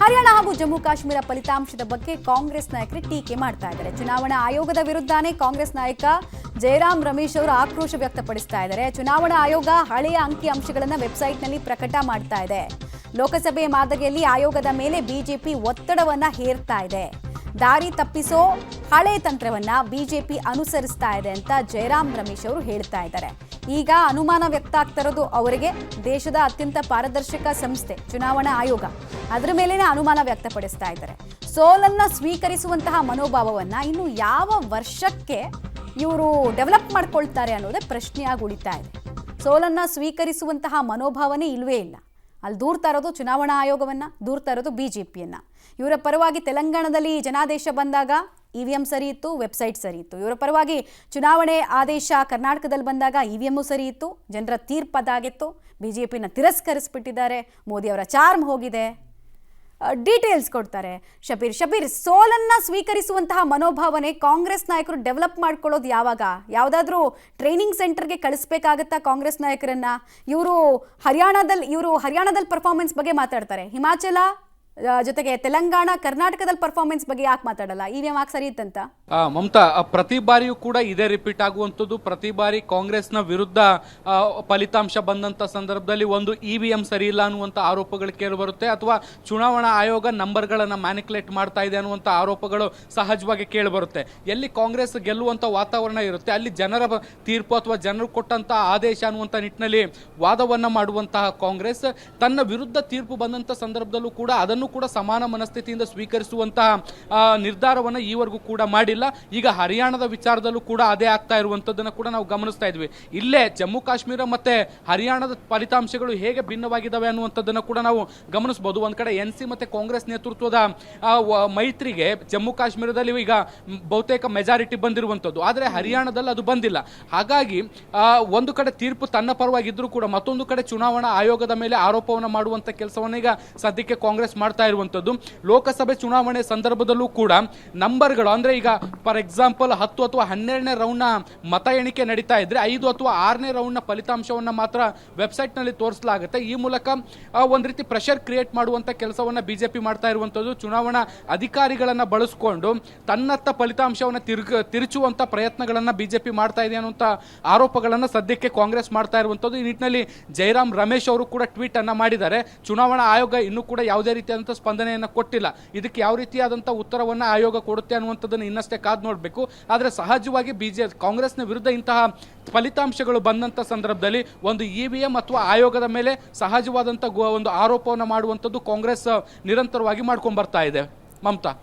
ಹರಿಯಾಣ ಹಾಗೂ ಜಮ್ಮು ಕಾಶ್ಮೀರ ಫಲಿತಾಂಶದ ಬಗ್ಗೆ ಕಾಂಗ್ರೆಸ್ ನಾಯಕರು ಟೀಕೆ ಮಾಡ್ತಾ ಇದ್ದಾರೆ. ಚುನಾವಣಾ ಆಯೋಗದ ವಿರುದ್ಧನೇ ಕಾಂಗ್ರೆಸ್ ನಾಯಕ ಜಯರಾಮ್ ರಮೇಶ್ ಅವರು ಆಕ್ರೋಶ ವ್ಯಕ್ತಪಡಿಸ್ತಾ ಇದ್ದಾರೆ. ಚುನಾವಣಾ ಆಯೋಗ ಹಳೆಯ ಅಂಕಿಅಂಶಗಳನ್ನು ವೆಬ್ಸೈಟ್ನಲ್ಲಿ ಪ್ರಕಟ ಮಾಡ್ತಾ ಇದೆ. ಲೋಕಸಭೆ ಮಾದರಿಯಲ್ಲಿ ಆಯೋಗದ ಮೇಲೆ ಬಿಜೆಪಿ ಒತ್ತಡವನ್ನ ಹೇರ್ತಾ ಇದೆ. ದಾರಿ ತಪ್ಪಿಸೋ ಹಳೆ ತಂತ್ರವನ್ನ ಬಿಜೆಪಿ ಅನುಸರಿಸ್ತಾ ಇದೆ ಅಂತ ಜಯರಾಮ್ ರಮೇಶ್ ಅವರು ಹೇಳ್ತಾ ಇದ್ದಾರೆ. ಈಗ ಅನುಮಾನ ವ್ಯಕ್ತ ಆಗ್ತಾ ಇರೋದು ಅವರಿಗೆ ದೇಶದ ಅತ್ಯಂತ ಪಾರದರ್ಶಕ ಸಂಸ್ಥೆ ಚುನಾವಣಾ ಆಯೋಗ, ಅದರ ಮೇಲೇನೆ ಅನುಮಾನ ವ್ಯಕ್ತಪಡಿಸ್ತಾ ಇದ್ದಾರೆ. ಸೋಲನ್ನ ಸ್ವೀಕರಿಸುವಂತಹ ಮನೋಭಾವವನ್ನ ಇನ್ನು ಯಾವ ವರ್ಷಕ್ಕೆ ಇವರು ಡೆವಲಪ್ ಮಾಡ್ಕೊಳ್ತಾರೆ ಅನ್ನೋದೇ ಪ್ರಶ್ನೆಯಾಗಿ ಉಳಿತಾ ಇದೆ. ಸೋಲನ್ನ ಸ್ವೀಕರಿಸುವಂತಹ ಮನೋಭಾವನೆ ಇಲ್ವೇ ಇಲ್ಲ. ಅಲ್ಲಿ ದೂರ್ತಾ ಇರೋದು ಚುನಾವಣಾ ಆಯೋಗವನ್ನ, ದೂರ್ತಾ ಇರೋದು ಬಿಜೆಪಿಯನ್ನ. ಇವರ ಪರವಾಗಿ ತೆಲಂಗಾಣದಲ್ಲಿ ಜನಾದೇಶ ಬಂದಾಗ ಇವಿಎಂ ಸರಿ ಇತ್ತು, ವೆಬ್ಸೈಟ್ ಸರಿ ಇತ್ತು. ಇವರ ಪರವಾಗಿ ಚುನಾವಣೆ ಆದೇಶ ಕರ್ನಾಟಕದಲ್ಲಿ ಬಂದಾಗ ಇವಿಎಂ ಸರಿ ಇತ್ತು, ಜನರ ತೀರ್ಪು ಅದಾಗಿತ್ತು. ಬಿಜೆಪಿನ ತಿರಸ್ಕರಿಸ್ಬಿಟ್ಟಿದ್ದಾರೆ, ಮೋದಿ ಅವರ ಚಾರ್ಮ್ ಹೋಗಿದೆ. ಡೀಟೇಲ್ಸ್ ಕೊಡ್ತಾರೆ ಶಬೀರ್. ಸೋಲನ್ನ ಸ್ವೀಕರಿಸುವಂತಹ ಮನೋಭಾವನೆ ಕಾಂಗ್ರೆಸ್ ನಾಯಕರು ಡೆವಲಪ್ ಮಾಡ್ಕೊಳ್ಳೋದು ಯಾವಾಗ? ಯಾವುದಾದ್ರೂ ಟ್ರೈನಿಂಗ್ ಸೆಂಟರ್ಗೆ ಕಳಿಸ್ಬೇಕಾಗತ್ತಾ ಕಾಂಗ್ರೆಸ್ ನಾಯಕರನ್ನ? ಇವರು ಹರಿಯಾಣದಲ್ಲಿ ಪರ್ಫಾರ್ಮೆನ್ಸ್ ಬಗ್ಗೆ ಮಾತಾಡ್ತಾರೆ, ಹಿಮಾಚಲ ಜೊತೆಗೆ ತೆಲಂಗಾಣ ಕರ್ನಾಟಕದಲ್ಲಿ ಪರ್ಫಾರ್ಮೆನ್ಸ್ ಬಗ್ಗೆ ಯಾಕೆ ಮಾತಾಡಲ್ಲ? ಇವಿಎಂ ಯಾಕೆ ಸರಿ ಇತ್ತಂತ? ಮಮತಾ, ಪ್ರತಿ ಬಾರಿಯೂ ಕೂಡ ಇದೇ ರಿಪೀಟ್ ಆಗುವಂಥದ್ದು. ಪ್ರತಿ ಬಾರಿ ಕಾಂಗ್ರೆಸ್ನ ವಿರುದ್ಧ ಫಲಿತಾಂಶ ಬಂದಂಥ ಸಂದರ್ಭದಲ್ಲಿ ಒಂದು ಇವಿಎಂ ಸರಿ ಇಲ್ಲ ಅನ್ನುವಂಥ ಆರೋಪಗಳು ಕೇಳಿಬರುತ್ತೆ, ಅಥವಾ ಚುನಾವಣಾ ಆಯೋಗ ನಂಬರ್ಗಳನ್ನು ಮ್ಯಾನಿಕ್ಯುಲೇಟ್ ಮಾಡ್ತಾ ಇದೆ ಅನ್ನುವಂಥ ಆರೋಪಗಳು ಸಹಜವಾಗಿ ಕೇಳಿಬರುತ್ತೆ. ಎಲ್ಲಿ ಕಾಂಗ್ರೆಸ್ ಗೆಲ್ಲುವಂಥ ವಾತಾವರಣ ಇರುತ್ತೆ ಅಲ್ಲಿ ಜನರ ತೀರ್ಪು ಅಥವಾ ಜನರು ಕೊಟ್ಟಂಥ ಆದೇಶ ಅನ್ನುವಂಥ ನಿಟ್ಟಿನಲ್ಲಿ ವಾದವನ್ನು ಮಾಡುವಂತಹ ಕಾಂಗ್ರೆಸ್ ತನ್ನ ವಿರುದ್ಧ ತೀರ್ಪು ಬಂದಂಥ ಸಂದರ್ಭದಲ್ಲೂ ಕೂಡ ಅದನ್ನು ಕೂಡ ಸಮಾನ ಮನಸ್ಥಿತಿಯಿಂದ ಸ್ವೀಕರಿಸುವಂತಹ ನಿರ್ಧಾರವನ್ನು ಈವರೆಗೂ ಕೂಡ ಮಾಡಿಲ್ಲ. ಈಗ ಹರಿಯಾಣದ ವಿಚಾರದಲ್ಲೂ ಕೂಡ ಅದೇ ಆಗ್ತಾ ಇರುವಂತದ್ದನ್ನು ಕೂಡ ನಾವು ಗಮನಿಸ್ತಾ ಇದ್ವಿ. ಇಲ್ಲೇ ಜಮ್ಮು ಕಾಶ್ಮೀರ ಮತ್ತೆ ಹರಿಯಾಣದ ಫಲಿತಾಂಶಗಳು ಹೇಗೆ ಭಿನ್ನವಾಗಿದ್ದಾವೆ ಅನ್ನುವಂಥದ್ದನ್ನು ಕೂಡ ನಾವು ಗಮನಿಸಬಹುದು. ಒಂದ್ ಕಡೆ ಎನ್ಸಿ ಮತ್ತೆ ಕಾಂಗ್ರೆಸ್ ನೇತೃತ್ವದ ಮೈತ್ರಿಗೆ ಜಮ್ಮು ಕಾಶ್ಮೀರದಲ್ಲಿ ಈಗ ಬಹುತೇಕ ಮೆಜಾರಿಟಿ ಬಂದಿರುವಂತದ್ದು, ಆದ್ರೆ ಹರಿಯಾಣದಲ್ಲಿ ಅದು ಬಂದಿಲ್ಲ. ಹಾಗಾಗಿ ಒಂದು ಕಡೆ ತೀರ್ಪು ತನ್ನ ಪರವಾಗಿದ್ರೂ ಕೂಡ ಮತ್ತೊಂದು ಕಡೆ ಚುನಾವಣಾ ಆಯೋಗದ ಮೇಲೆ ಆರೋಪವನ್ನು ಮಾಡುವಂತ ಕೆಲಸವನ್ನು ಈಗ ಸದ್ಯಕ್ಕೆ ಕಾಂಗ್ರೆಸ್ ಮಾಡ್ತಾ ಇರುವಂತದ್ದು. ಲೋಕಸಭೆ ಚುನಾವಣೆ ಸಂದರ್ಭದಲ್ಲೂ ಕೂಡ ನಂಬರ್ಗಳು ಅಂದ್ರೆ ಈಗ ಫಾರ್ ಎಕ್ಸಾಂಪಲ್ 10 ಅಥವಾ 12ನೇ ರೌಂಡ್ ನ ಮತ ಎಣಿಕೆ ನಡೀತಾ ಇದ್ರೆ 5 ಅಥವಾ 6ನೇ ರೌಂಡ್ ನ ಫಲಿತಾಂಶವನ್ನ ಮಾತ್ರ ವೆಬ್ಸೈಟ್ ನಲ್ಲಿ ತೋರಿಸಲಾಗುತ್ತೆ. ಈ ಮೂಲಕ ಒಂದ್ ರೀತಿ ಪ್ರೆಷರ್ ಕ್ರಿಯೇಟ್ ಮಾಡುವಂತ ಕೆಲಸವನ್ನ ಬಿಜೆಪಿ ಮಾಡ್ತಾ ಇರುವಂತದ್ದು. ಚುನಾವಣಾ ಅಧಿಕಾರಿಗಳನ್ನ ಬಳಸಿಕೊಂಡು ತನ್ನತ್ತ ಫಲಿತಾಂಶವನ್ನ ತಿರುಚುವಂತ ಪ್ರಯತ್ನಗಳನ್ನ ಬಿಜೆಪಿ ಮಾಡ್ತಾ ಇದೆ ಅನ್ನುವಂತ ಆರೋಪಗಳನ್ನ ಸದ್ಯಕ್ಕೆ ಕಾಂಗ್ರೆಸ್ ಮಾಡ್ತಾ ಇರುವಂತದ್ದು. ಈ ನಿಟ್ಟಿನಲ್ಲಿ ಜಯರಾಮ್ ರಮೇಶ್ ಅವರು ಕೂಡ ಟ್ವೀಟ್ ಅನ್ನ ಮಾಡಿದ್ದಾರೆ. ಚುನಾವಣಾ ಆಯೋಗ ಇನ್ನೂ ಕೂಡ ಯಾವುದೇ ರೀತಿಯಾದಂತಹ ಸ್ಪಂದನೆಯನ್ನ ಕೊಟ್ಟಿಲ್ಲ, ಇದಕ್ಕೆ ಯಾವ ರೀತಿಯಾದಂತಹ ಉತ್ತರವನ್ನ ಆಯೋಗ ಕೊಡುತ್ತೆ ಅನ್ನುವಂಥದ್ದನ್ನು ಇನ್ನಷ್ಟೇ ಕಾದು ನೋಡಬೇಕು. ಆದರೆ ಸಹಜವಾಗಿ ಕಾಂಗ್ರೆಸ್ನ ವಿರುದ್ಧ ಇಂತಹ ಫಲಿತಾಂಶಗಳು ಬಂದಂತ ಸಂದರ್ಭದಲ್ಲಿ ಒಂದು ಇವಿಎಂ ಅಥವಾ ಆಯೋಗದ ಮೇಲೆ ಸಹಜವಾದಂತಹ ಒಂದು ಆರೋಪವನ್ನು ಮಾಡುವಂಥದ್ದು ಕಾಂಗ್ರೆಸ್ ನಿರಂತರವಾಗಿ ಮಾಡ್ಕೊಂಡು ಬರ್ತಾ ಇದೆ. ಮಮತಾ.